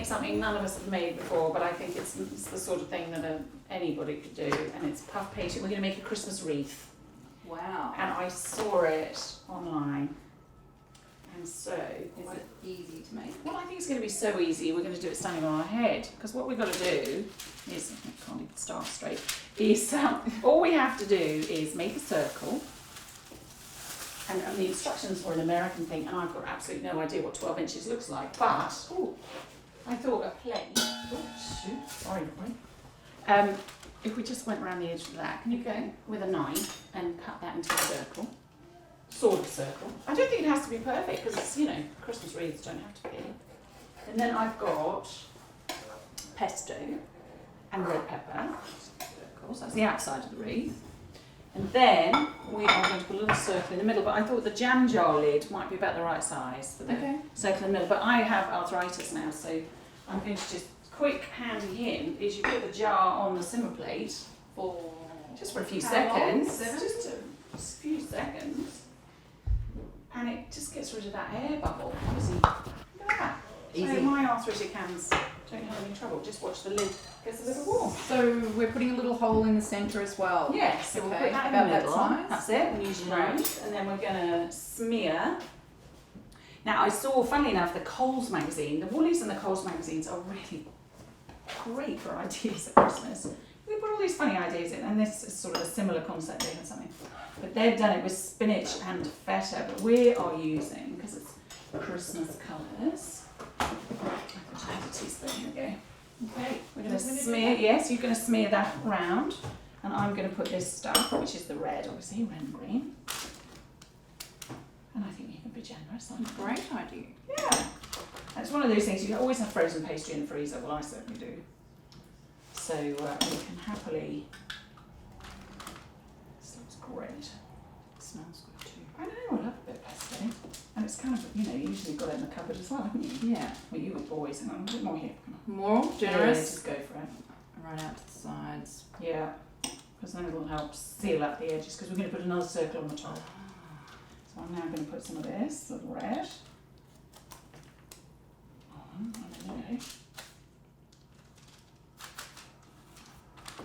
make something none of us have made before, but I think it's the sort of thing that anybody could do, and it's puff pastry. We're going to make a Christmas wreath. Wow. And I saw it online. And so... Is it easy to make? Well, I think it's going to be so easy. We're going to do it standing on our head. Because what we've got to do is... I can't even start straight. Is all we have to do is make a circle. And the instructions were an American thing, and I've got absolutely no idea what 12 inches looks like. But, I thought a plate... shoot, sorry, boy. If we just went around the edge of that, can you go with a knife and cut that into a circle? Sort of circle. I don't think it has to be perfect because it's, Christmas wreaths don't have to be. And then I've got pesto and red pepper. Of course, that's the outside of the wreath. And then we are going to put a little circle in the middle, but I thought the jam jar lid might be about the right size for the circle in the middle. But I have arthritis now, so I'm going to just... Quick handy hint is you put the jar on the simmer plate for just for a few seconds. Just a few seconds. And it just gets rid of that air bubble. Easy. Look at that. Easy. So my arthritic hands don't have any trouble. Just watch the lid gets a little warm. So we're putting a little hole in the centre as well. Yes, so we'll put that in the middle. That's it. We'll use your knife. And then we're going to smear. Now I saw, funnily enough, the Coles magazine. The Woolies and the Coles magazines are really great for ideas at Christmas. We put all these funny ideas in, and this is sort of a similar concept here or something. But they've done it with spinach and feta, but we are using, because it's Christmas colours. I thought I had a teaspoon, here we go. Okay, we're going to smear, yes, you're going to smear that round, and I'm going to put this stuff, which is the red, obviously, red and green. And I think you can be generous. Great idea. Yeah. It's one of those things, you can always have frozen pastry in the freezer. Well, I certainly do. So we can happily... This looks great. It smells good too. I know, I love a bit of pesto. And it's kind of, you usually got it in the cupboard as well, haven't you? Yeah. Well, you with boys. Hang on, a bit more here. More? Generous? Yeah, just go for it. Right out to the sides. Yeah. Because then it will help seal up the edges, because we're going to put another circle on the top. So I'm now going to put some of this, of red.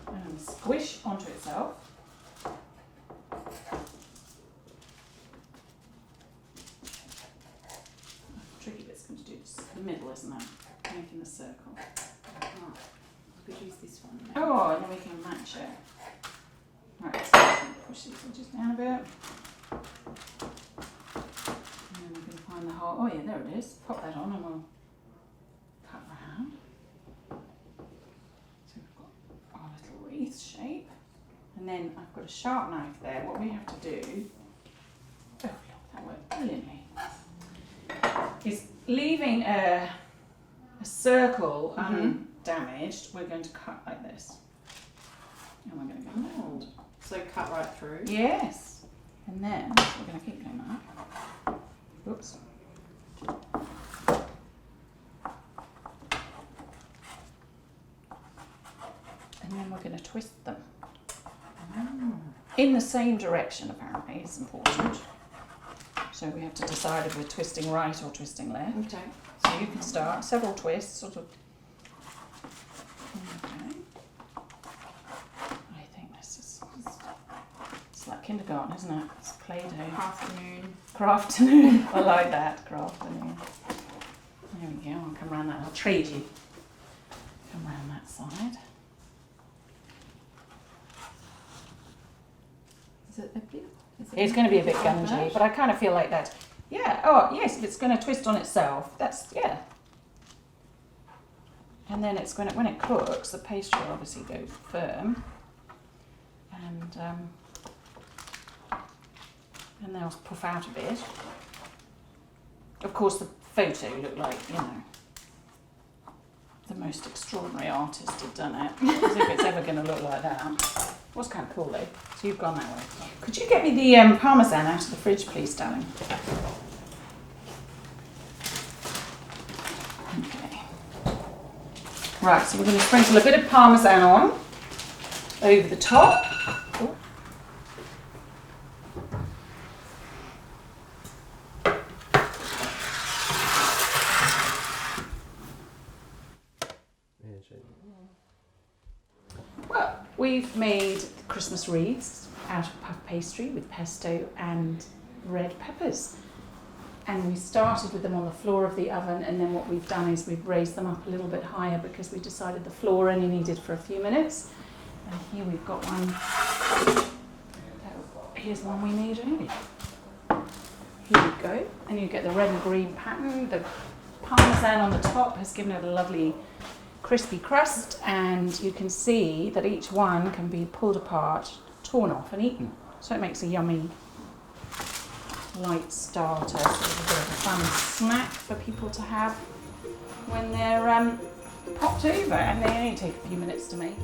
And squish onto itself. Tricky bit's going to do this the middle, isn't it? Making the circle. Oh, we could use this one now. Oh, and then we can match it. Right, so push these edges down a bit. And then we can find the hole. Oh yeah, there it is. Pop that on and we'll cut round. So we've got our little wreath shape. And then I've got a sharp knife there. What we have to do, oh look, that worked brilliantly, is leaving a circle undamaged, we're going to cut like this. And we're going to go round. So cut right through? Yes. And then we're going to keep doing that. Oops. And then we're going to twist them. In the same direction, apparently, it's important. So we have to decide if we're twisting right or twisting left. Okay. So you can start several twists, sort of. Okay. I think this is, it's like kindergarten, isn't it? It's Play-Doh. Crafternoon. I like that, crafternoon. There we go, I'll come around that, I'll trade you. Come around that side. Is it a bit? It's going to be a bit gungy, but I kind of feel like that. Yeah, oh yes, if it's going to twist on itself, that's, yeah. And then it's going to, when it cooks, the pastry will obviously go firm. And they'll puff out a bit. Of course, the photo looked like, the most extraordinary artist had done it. As if it's ever going to look like that. It was kind of cool though. So you've gone that way. Could you get me the parmesan out of the fridge, please, darling? Okay. Right, so we're going to sprinkle a bit of parmesan on over the top. Ooh. We've made Christmas wreaths out of puff pastry with pesto and red peppers. And we started with them on the floor of the oven, and then what we've done is we've raised them up a little bit higher because we decided the floor only needed for a few minutes. And here we've got one. Here's one we made earlier. Here we go. And you get the red and green pattern. The parmesan on the top has given it a lovely crispy crust, and you can see that each one can be pulled apart, torn off and eaten. So it makes a yummy light starter, sort of a bit of a fun snack for people to have when they're popped over, and they only take a few minutes to make.